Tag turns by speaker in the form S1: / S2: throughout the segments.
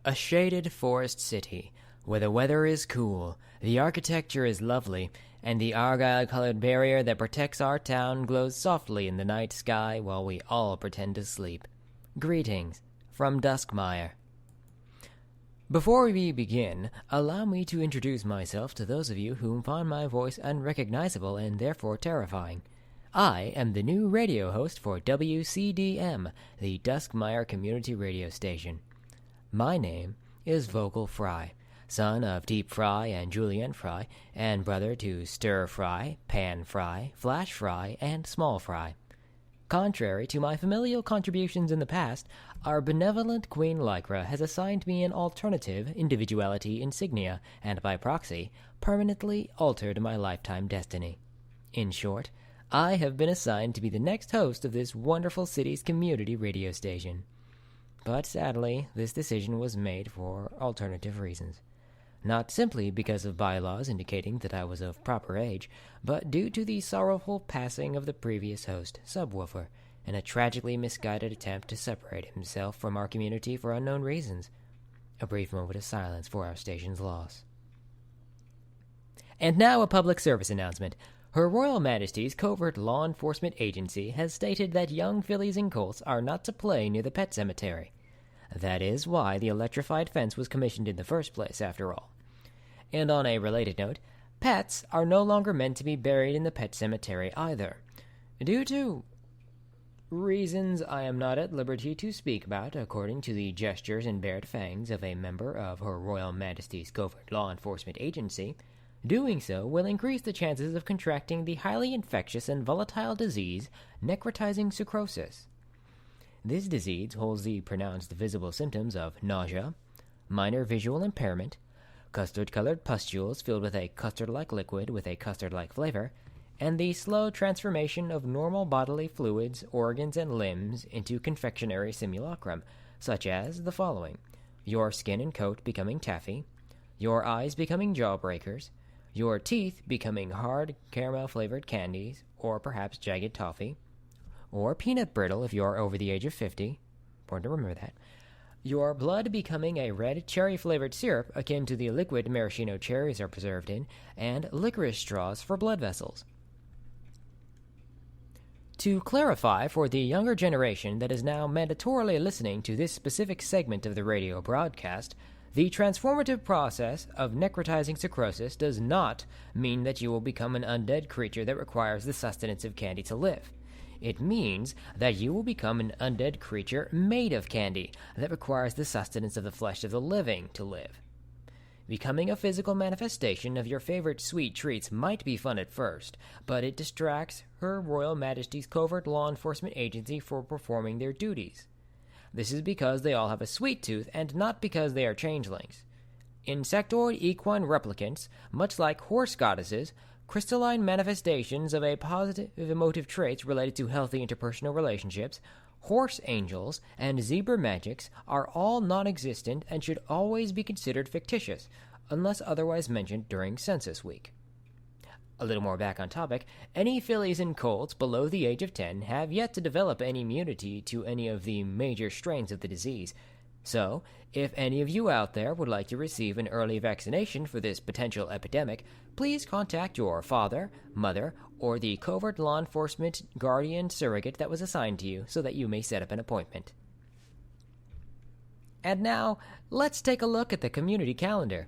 S1: A shaded forest city, where the weather is cool, the architecture is lovely, and the argyle-colored barrier that protects our town glows softly in the night sky while we all pretend to sleep. Greetings from Duskmire. Before we begin, allow me to introduce myself to those of you whom find my voice unrecognizable and therefore terrifying. I am the new radio host for WCDM, the Duskmire community radio station. My name is Vocal Fry, son of Deep Fry and Julienne Fry, and brother to Stir Fry, Pan Fry, Flash Fry, and Small Fry. Contrary to my familial contributions in the past, our benevolent Queen Lycra has assigned me an alternative individuality insignia, and by proxy, permanently altered my lifetime destiny. In short, I have been assigned to be the next host of this wonderful city's community radio station. But sadly, this decision was made for alternative reasons. Not simply because of bylaws indicating that I was of proper age, but due to the sorrowful passing of the previous host, Subwoofer, in a tragically misguided attempt to separate himself from our community for unknown reasons. A brief moment of silence for our station's loss. And now a public service announcement. Her Royal Majesty's Covert Law Enforcement Agency has stated that young fillies and colts are not to play near the pet cemetery. That is why the electrified fence was commissioned in the first place, after all. And on a related note, pets are no longer meant to be buried in the pet cemetery either. Due to reasons I am not at liberty to speak about, according to the gestures and bared fangs of a member of Her Royal Majesty's Covert Law Enforcement Agency, doing so will increase the chances of contracting the highly infectious and volatile disease necrotizing sucrosis. This disease holds the pronounced visible symptoms of nausea, minor visual impairment, custard-colored pustules filled with a custard-like liquid with a custard-like flavor, and the slow transformation of normal bodily fluids, organs, and limbs into confectionery simulacrum, such as the following: your skin and coat becoming taffy, your eyes becoming jawbreakers, your teeth becoming hard caramel-flavored candies, or perhaps jagged toffee, or peanut brittle if you're over the age of 50. Important to remember that. Your blood becoming a red cherry-flavored syrup akin to the liquid maraschino cherries are preserved in, and licorice straws for blood vessels. To clarify for the younger generation that is now mandatorily listening to this specific segment of the radio broadcast, the transformative process of necrotizing sucrosis does not mean that you will become an undead creature that requires the sustenance of candy to live. It means that you will become an undead creature made of candy that requires the sustenance of the flesh of the living to live. Becoming a physical manifestation of your favorite sweet treats might be fun at first, but it distracts Her Royal Majesty's Covert Law Enforcement Agency from performing their duties. This is because they all have a sweet tooth and not because they are changelings. Insectoid equine replicants, much like horse goddesses, crystalline manifestations of a positive emotive traits related to healthy interpersonal relationships, horse angels, and zebra magics are all non-existent and should always be considered fictitious, unless otherwise mentioned during Census Week. A little more back on topic, any fillies and colts below the age of 10 have yet to develop any immunity to any of the major strains of the disease. So, if any of you out there would like to receive an early vaccination for this potential epidemic, please contact your father, mother, or the covert law enforcement guardian surrogate that was assigned to you so that you may set up an appointment. And now, let's take a look at the community calendar.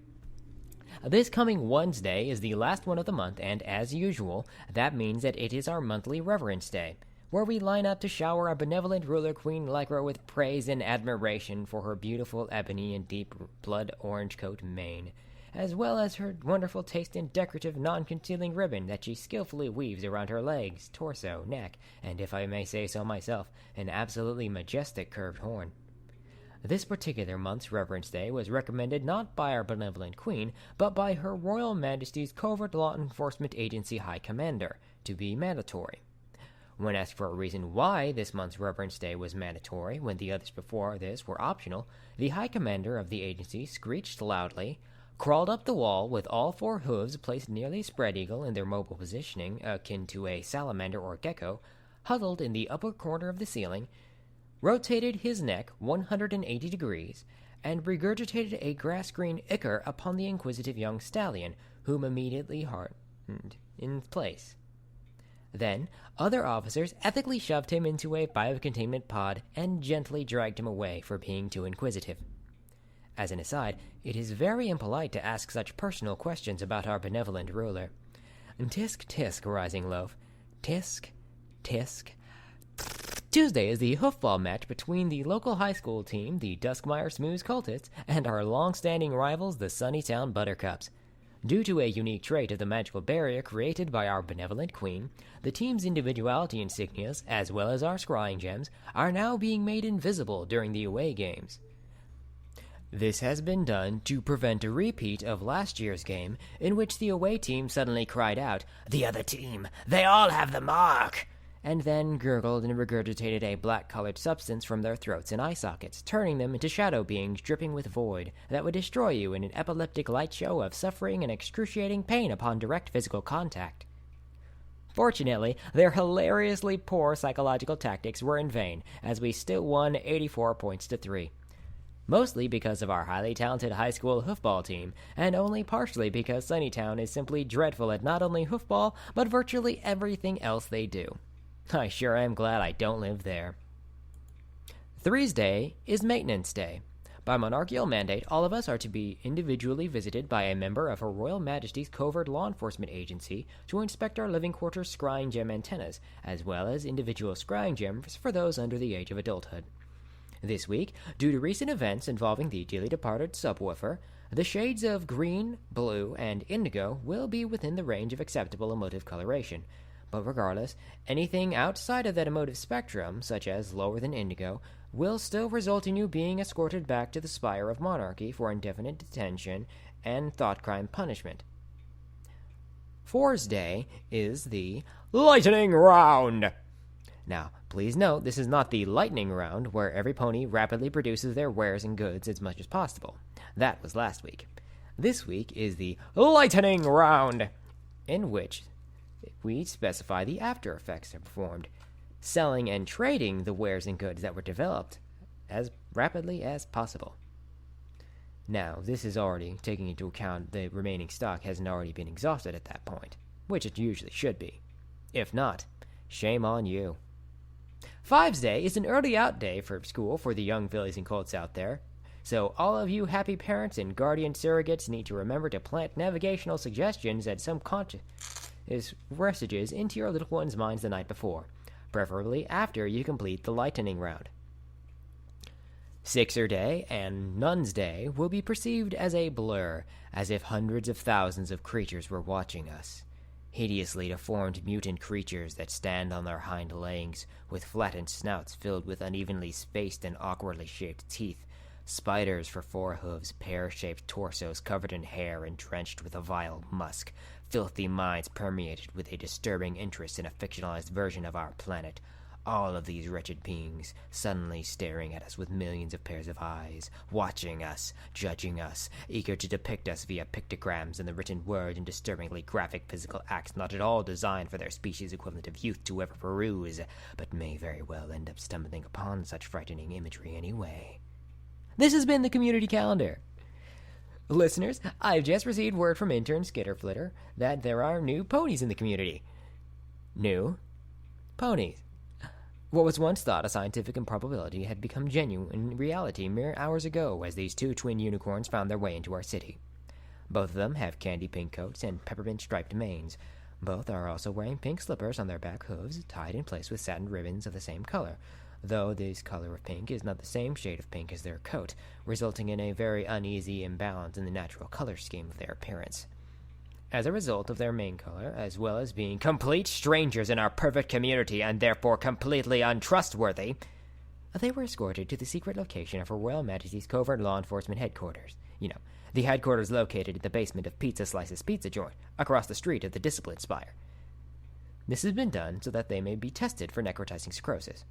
S1: This coming Wednesday is the last one of the month, and as usual, that means that it is our monthly Reverence Day, where we line up to shower our benevolent ruler Queen Lycra with praise and admiration for her beautiful ebony and deep blood orange coat mane, as well as her wonderful taste in decorative non-concealing ribbon that she skillfully weaves around her legs, torso, neck, and if I may say so myself, an absolutely majestic curved horn. This particular month's Reverence Day was recommended not by our benevolent Queen, but by Her Royal Majesty's Covert Law Enforcement Agency High Commander, to be mandatory. When asked for a reason why this month's Reverence Day was mandatory when the others before this were optional, the High Commander of the agency screeched loudly, crawled up the wall with all four hooves placed nearly spread-eagle in their mobile positioning akin to a salamander or gecko, huddled in the upper corner of the ceiling, rotated his neck 180 degrees, and regurgitated a grass-green ichor upon the inquisitive young stallion, whom immediately hardened in place. Then, other officers ethically shoved him into a biocontainment pod and gently dragged him away for being too inquisitive. As an aside, it is very impolite to ask such personal questions about our benevolent ruler. Tisk, tisk, rising loaf. Tisk, tisk. Tuesday is the hoofball match between the local high school team, the Duskmire Smooth Cultists, and our long-standing rivals, the Sunnytown Buttercups. Due to a unique trait of the magical barrier created by our benevolent queen, the team's individuality insignias, as well as our scrying gems, are now being made invisible during the away games. This has been done to prevent a repeat of last year's game, in which the away team suddenly cried out, "The other team! They all have the mark!" and then gurgled and regurgitated a black-colored substance from their throats and eye sockets, turning them into shadow beings dripping with void that would destroy you in an epileptic light show of suffering and excruciating pain upon direct physical contact. Fortunately, their hilariously poor psychological tactics were in vain, as we still won 84 points to 3. Mostly because of our highly talented high school hoofball team, and only partially because Sunnytown is simply dreadful at not only hoofball, but virtually everything else they do. I sure am glad I don't live there. Thursday is Maintenance Day. By monarchical mandate, all of us are to be individually visited by a member of Her Royal Majesty's Covert Law Enforcement Agency to inspect our living quarters' scrying gem antennas, as well as individual scrying gems for those under the age of adulthood. This week, due to recent events involving the dearly departed subwoofer, the shades of green, blue, and indigo will be within the range of acceptable emotive coloration. But regardless, anything outside of that emotive spectrum, such as lower than indigo, will still result in you being escorted back to the spire of monarchy for indefinite detention and thought crime punishment. Fours Day is the Lightning Round. Now, please note, this is not the lightning round, where every pony rapidly produces their wares and goods as much as possible. That was last week. This week is the Lightning Round, in which we specify the after effects are performed, selling and trading the wares and goods that were developed as rapidly as possible. Now, this is already taking into account the remaining stock hasn't already been exhausted at that point, which it usually should be. If not, shame on you. Fives Day is an early out day for school for the young fillies and colts out there, so all of you happy parents and guardian surrogates need to remember to plant navigational suggestions and some conscious messages into your little one's minds the night before, preferably after you complete the Lightning Round. Sixer Day and Nuns Day will be perceived as a blur, as if hundreds of thousands of creatures were watching us. Hideously deformed mutant creatures that stand on their hind legs, with flattened snouts filled with unevenly spaced and awkwardly shaped teeth, spiders for 4 hooves, pear-shaped torsos covered in hair and drenched with a vile musk, filthy minds permeated with a disturbing interest in a fictionalized version of our planet. All of these wretched beings suddenly staring at us with millions of pairs of eyes, watching us, judging us, eager to depict us via pictograms and the written word in disturbingly graphic physical acts not at all designed for their species equivalent of youth to ever peruse, but may very well end up stumbling upon such frightening imagery anyway. This has been the Community Calendar. Listeners, I've just received word from intern Skitterflitter that there are new ponies in the community. New ponies. What was once thought a scientific improbability had become genuine reality mere hours ago as these 2 twin unicorns found their way into our city. Both of them have candy pink coats and peppermint striped manes. Both are also wearing pink slippers on their back hooves, tied in place with satin ribbons of the same color, though this color of pink is not the same shade of pink as their coat, resulting in a very uneasy imbalance in the natural color scheme of their appearance. As a result of their main color, as well as being complete strangers in our perfect community and therefore completely untrustworthy, they were escorted to the secret location of Her Royal Majesty's Covert Law Enforcement Headquarters. The headquarters located in the basement of Pizza Slice's Pizza Joint, across the street of the Discipline Spire. This has been done so that they may be tested for necrotizing sclerosis.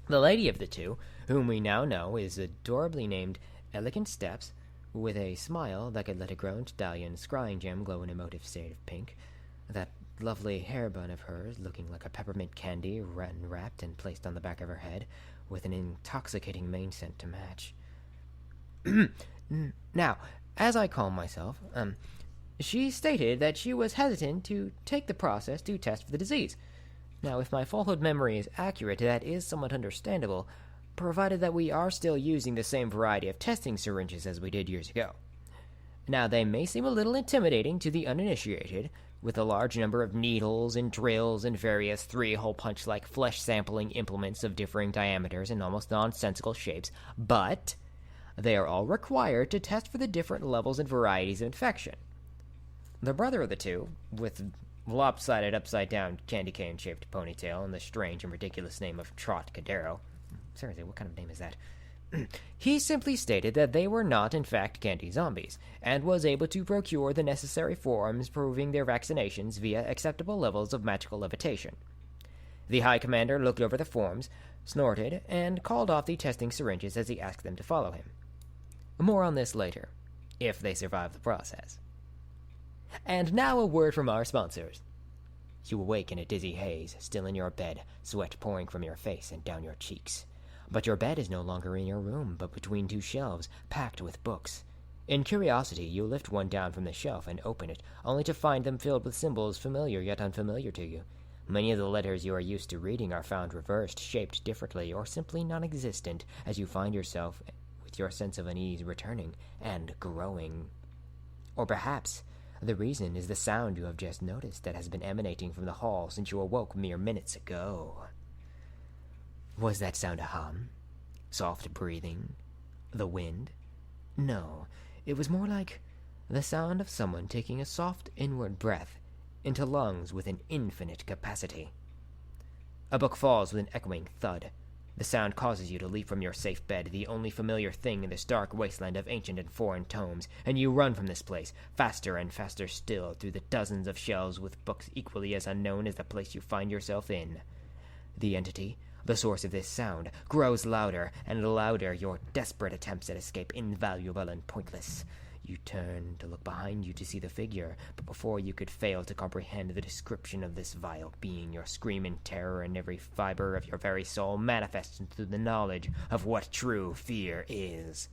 S1: The lady of the two, whom we now know is adorably named Elegant Steps, with a smile that could let a grown stallion scrying gem glow in a emotive shade of pink, that lovely hair bun of hers looking like a peppermint candy wrapped and placed on the back of her head, with an intoxicating mane scent to match. Now, as I calm myself, she stated that she was hesitant to take the process to test for the disease. Now, if my falsehood memory is accurate, that is somewhat understandable, provided that we are still using the same variety of testing syringes as we did years ago. Now, they may seem a little intimidating to the uninitiated, with a large number of needles and drills and various three-hole punch-like flesh sampling implements of differing diameters and almost nonsensical shapes, but they are all required to test for the different levels and varieties of infection. The brother of the two, with lopsided upside-down candy cane-shaped ponytail and the strange and ridiculous name of Trot Cadero. Seriously, what kind of name is that? He simply stated that they were not, in fact, candy zombies, and was able to procure the necessary forms proving their vaccinations via acceptable levels of magical levitation. The High Commander looked over the forms, snorted, and called off the testing syringes as he asked them to follow him. More on this later, if they survive the process. And now a word from our sponsors. You awake in a dizzy haze, still in your bed, sweat pouring from your face and down your cheeks. But your bed is no longer in your room, but between two shelves, packed with books. In curiosity, you lift one down from the shelf and open it, only to find them filled with symbols familiar yet unfamiliar to you. Many of the letters you are used to reading are found reversed, shaped differently, or simply non-existent, as you find yourself, with your sense of unease returning and growing. Or perhaps the reason is the sound you have just noticed that has been emanating from the hall since you awoke mere minutes ago. Was that sound a hum? Soft breathing? The wind? No, it was more like the sound of someone taking a soft inward breath into lungs with an infinite capacity. A book falls with an echoing thud. The sound causes you to leap from your safe bed, the only familiar thing in this dark wasteland of ancient and foreign tomes, and you run from this place, faster and faster still, through the dozens of shelves with books equally as unknown as the place you find yourself in. The entity, the source of this sound, grows louder and louder, your desperate attempts at escape invaluable and pointless. You turn to look behind you to see the figure, but before you could fail to comprehend the description of this vile being, your scream in terror and every fiber of your very soul manifests into the knowledge of what true fear is.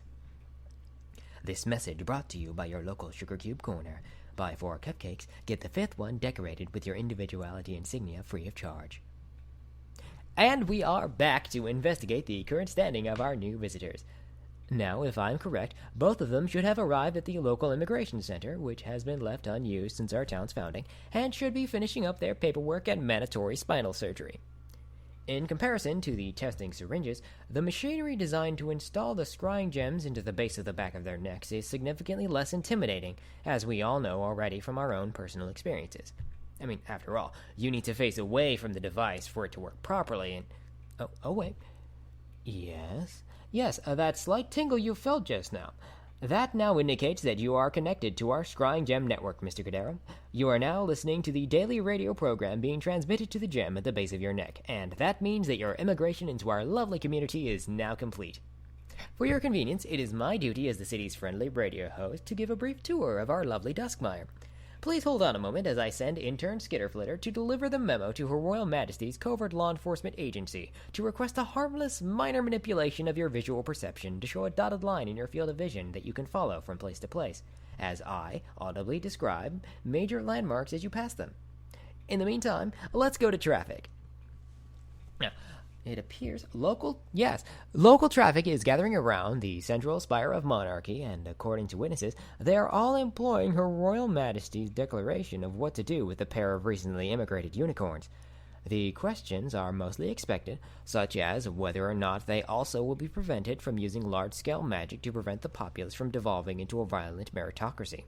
S1: This message brought to you by your local Sugar Cube Corner. Buy 4 cupcakes, get the 5th one decorated with your individuality insignia free of charge. And we are back to investigate the current standing of our new visitors. Now, if I'm correct, both of them should have arrived at the local immigration center, which has been left unused since our town's founding, and should be finishing up their paperwork and mandatory spinal surgery. In comparison to the testing syringes, the machinery designed to install the scrying gems into the base of the back of their necks is significantly less intimidating, as we all know already from our own personal experiences. I mean, after all, you need to face away from the device for it to work properly, and... Oh, wait. Yes, that slight tingle you felt just now. That now indicates that you are connected to our Scrying Gem network, Mr. Cadero. You are now listening to the daily radio program being transmitted to the gem at the base of your neck, and that means that your immigration into our lovely community is now complete. For your convenience, it is my duty as the city's friendly radio host to give a brief tour of our lovely Duskmire. Please hold on a moment as I send intern Skitterflitter to deliver the memo to Her Royal Majesty's Covert Law Enforcement Agency to request a harmless, minor manipulation of your visual perception to show a dotted line in your field of vision that you can follow from place to place, as I audibly describe major landmarks as you pass them. In the meantime, let's go to traffic. Now, it appears local traffic is gathering around the central spire of monarchy, and according to witnesses, they are all employing Her Royal Majesty's declaration of what to do with a pair of recently immigrated unicorns. The questions are mostly expected, such as whether or not they also will be prevented from using large-scale magic to prevent the populace from devolving into a violent meritocracy.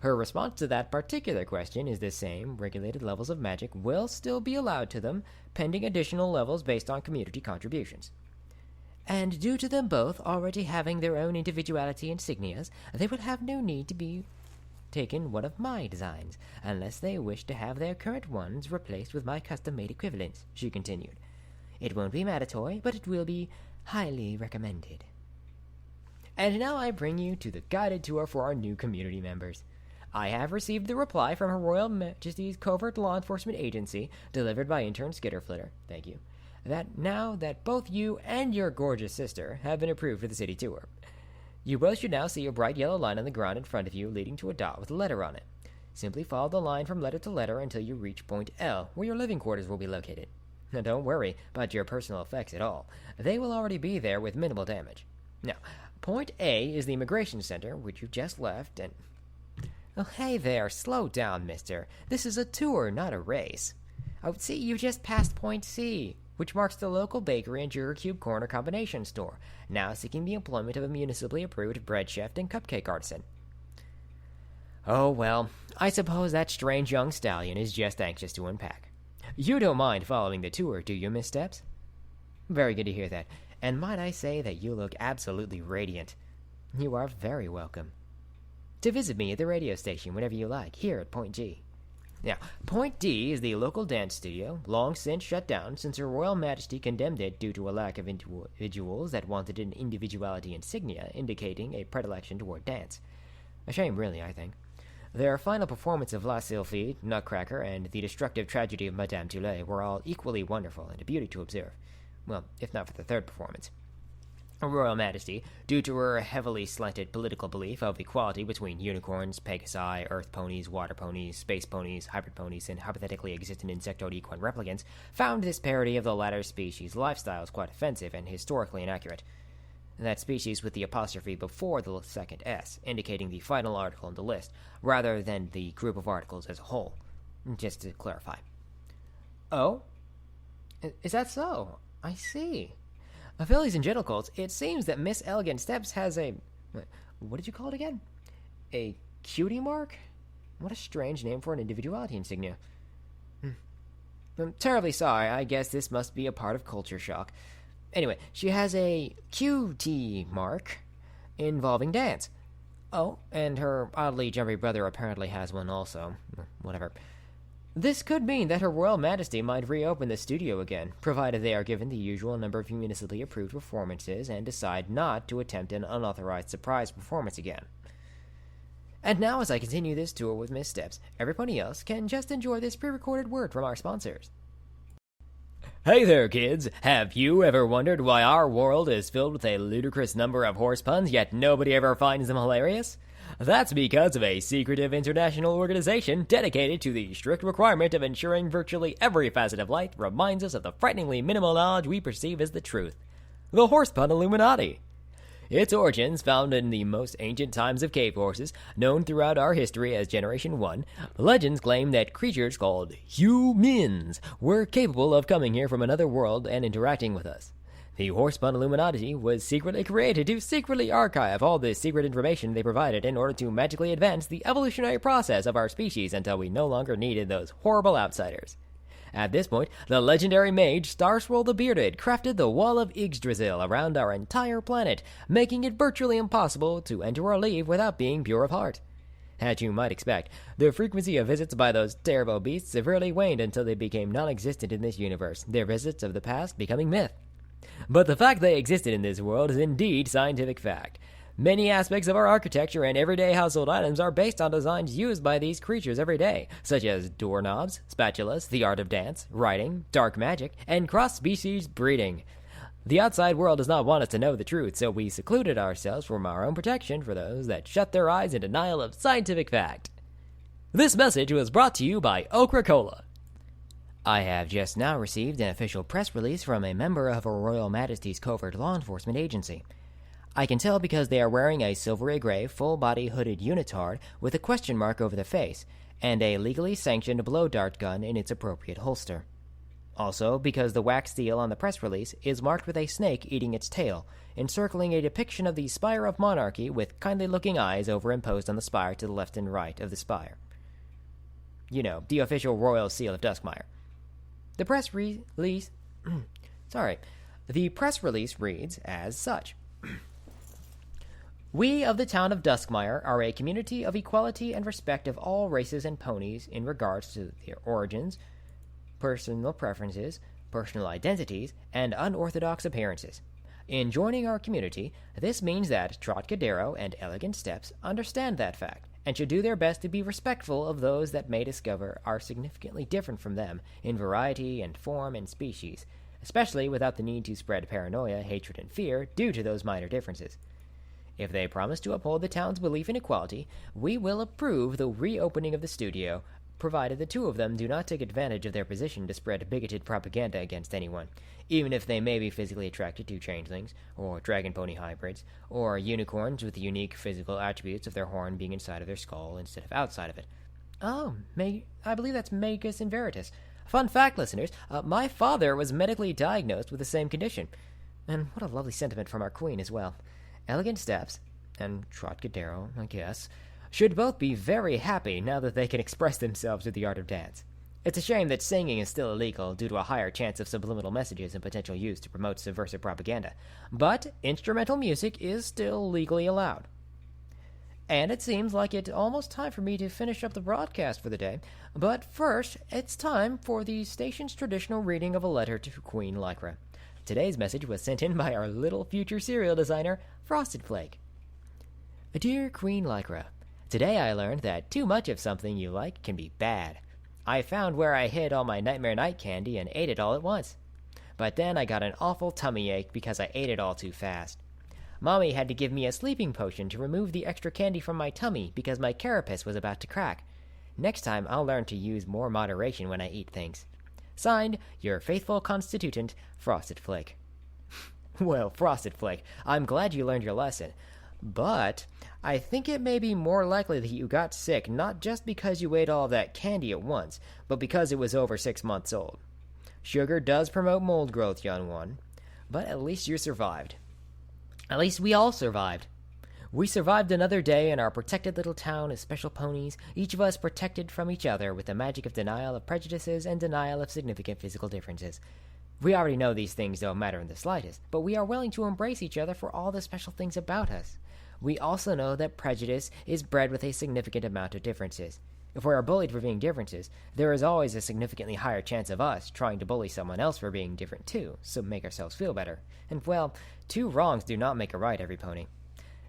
S1: Her response to that particular question is the same: regulated levels of magic will still be allowed to them, pending additional levels based on community contributions. And due to them both already having their own individuality insignias, they will have no need to be taken one of my designs, unless they wish to have their current ones replaced with my custom-made equivalents, she continued. It won't be mandatory, but it will be highly recommended. And now I bring you to the guided tour for our new community members. I have received the reply from Her Royal Majesty's Covert Law Enforcement Agency, delivered by intern Skitterflitter, thank you, that now that both you and your gorgeous sister have been approved for the city tour. You both should now see a bright yellow line on the ground in front of you leading to a dot with a letter on it. Simply follow the line from letter to letter until you reach point L, where your living quarters will be located. Now don't worry about your personal effects at all. They will already be there with minimal damage. Now, point A is the immigration center, which you just left, and... Oh, hey there, slow down, mister. This is a tour, not a race. Oh, see, you just passed point C, which marks the local bakery and Sugar Cube Corner combination store, now seeking the employment of a municipally approved bread chef and cupcake artisan. Oh, well, I suppose that strange young stallion is just anxious to unpack. You don't mind following the tour, do you, Miss Steps? Very good to hear that, and might I say that you look absolutely radiant. You are very welcome. To visit me at the radio station whenever you like, here at Point G. Now, Point D is the local dance studio, long since shut down since Her Royal Majesty condemned it due to a lack of individuals that wanted an individuality insignia indicating a predilection toward dance. A shame, really, I think. Their final performance of La Sylphide, Nutcracker, and The Destructive Tragedy of Madame Toulet were all equally wonderful and a beauty to observe. Well, if not for the third performance. Her Royal Majesty, due to her heavily slanted political belief of equality between unicorns, pegasi, earth ponies, water ponies, space ponies, hybrid ponies, and hypothetically existent insectoid equine replicants, found this parody of the latter species' lifestyles quite offensive and historically inaccurate. That species with the apostrophe before the second S, indicating the final article in the list, rather than the group of articles as a whole. Just to clarify. Oh? Is that so? I see. Ladies and gentlecolts, it seems that Miss Elegant Steps has a... What did you call it again? A cutie mark? What a strange name for an individuality insignia. I'm terribly sorry. I guess this must be a part of culture shock. Anyway, she has a QT mark involving dance. Oh, and her oddly jumpy brother apparently has one also. Whatever. This could mean that Her Royal Majesty might reopen the studio again, provided they are given the usual number of municipally approved performances and decide not to attempt an unauthorized surprise performance again. And now, as I continue this tour with Miss Steps, everybody else can just enjoy this pre-recorded word from our sponsors. Hey there, kids! Have you ever wondered why our world is filled with a ludicrous number of horse puns, yet nobody ever finds them hilarious? That's because of a secretive international organization dedicated to the strict requirement of ensuring virtually every facet of life reminds us of the frighteningly minimal knowledge we perceive as the truth. The Horse Pun Illuminati. Its origins, found in the most ancient times of cave horses, known throughout our history as Generation 1, legends claim that creatures called humans were capable of coming here from another world and interacting with us. The Horsepun Illuminati was secretly created to secretly archive all the secret information they provided in order to magically advance the evolutionary process of our species until we no longer needed those horrible outsiders. At this point, the legendary mage Starswirl the Bearded crafted the Wall of Yggdrasil around our entire planet, making it virtually impossible to enter or leave without being pure of heart. As you might expect, the frequency of visits by those terrible beasts severely waned until they became non-existent in this universe, their visits of the past becoming myth. But the fact they existed in this world is indeed scientific fact. Many aspects of our architecture and everyday household items are based on designs used by these creatures every day, such as doorknobs, spatulas, the art of dance, writing, dark magic, and cross-species breeding. The outside world does not want us to know the truth, so we secluded ourselves from our own protection for those that shut their eyes in denial of scientific fact. This message was brought to you by Okra-Cola. I have just now received an official press release from a member of Her Royal Majesty's covert law enforcement agency. I can tell because they are wearing a silvery gray, full-body hooded unitard with a question mark over the face, and a legally sanctioned blow-dart gun in its appropriate holster. Also, because the wax seal on the press release is marked with a snake eating its tail, encircling a depiction of the spire of monarchy with kindly-looking eyes overimposed on the spire to the left and right of the spire. You know, the official royal seal of Duskmire. The press release reads as such. We of the town of Duskmire are a community of equality and respect of all races and ponies in regards to their origins, personal preferences, personal identities, and unorthodox appearances. In joining our community, this means that Trot Cadero and Elegant Steps understand that fact, and should do their best to be respectful of those that may discover are significantly different from them in variety and form and species, especially without the need to spread paranoia, hatred, and fear due to those minor differences. If they promise to uphold the town's belief in equality, we will approve the reopening of the studio, provided the two of them do not take advantage of their position to spread bigoted propaganda against anyone, even if they may be physically attracted to changelings, or dragon pony hybrids, or unicorns with the unique physical attributes of their horn being inside of their skull instead of outside of it. Oh, I believe that's Magus and Veritas. Fun fact, listeners, my father was medically diagnosed with the same condition. And what a lovely sentiment from our queen as well. Elegant Steps, and Trotcadero, I guess, should both be very happy now that they can express themselves with the art of dance. It's a shame that singing is still illegal due to a higher chance of subliminal messages and potential use to promote subversive propaganda, but instrumental music is still legally allowed. And it seems like it's almost time for me to finish up the broadcast for the day, but first, it's time for the station's traditional reading of a letter to Queen Lycra. Today's message was sent in by our little future cereal designer, Frosted Flake. Dear Queen Lycra, today I learned that too much of something you like can be bad. I found where I hid all my Nightmare Night candy and ate it all at once. But then I got an awful tummy ache because I ate it all too fast. Mommy had to give me a sleeping potion to remove the extra candy from my tummy because my carapace was about to crack. Next time I'll learn to use more moderation when I eat things. Signed, your faithful constituent, Frosted Flake. Well, Frosted Flake, I'm glad you learned your lesson. But I think it may be more likely that you got sick not just because you ate all of that candy at once, but because it was over 6 months old. Sugar does promote mold growth, young one, but at least you survived. At least we all survived. We survived another day in our protected little town of special ponies, each of us protected from each other with the magic of denial of prejudices and denial of significant physical differences. We already know these things don't matter in the slightest, but we are willing to embrace each other for all the special things about us. We also know that prejudice is bred with a significant amount of differences. If we are bullied for being differences, there is always a significantly higher chance of us trying to bully someone else for being different too, so make ourselves feel better. And well, 2 wrongs do not make a right, every pony.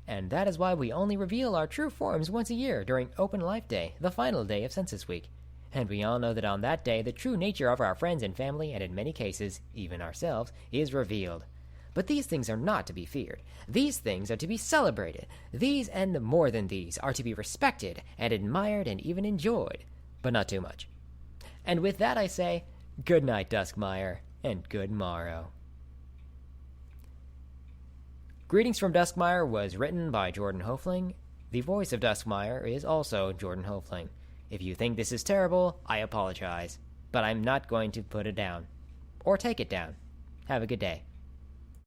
S1: And that is why we only reveal our true forms once a year during Open Life Day, the final day of Census Week. And we all know that on that day, the true nature of our friends and family, and in many cases, even ourselves, is revealed. But these things are not to be feared. These things are to be celebrated. These, and more than these, are to be respected and admired and even enjoyed, but not too much. And with that I say, good night, Duskmire, and good morrow. Greetings from Duskmire was written by Jordan Hofling. The voice of Duskmire is also Jordan Hofling. If you think this is terrible, I apologize, but I'm not going to put it down. Or take it down. Have a good day.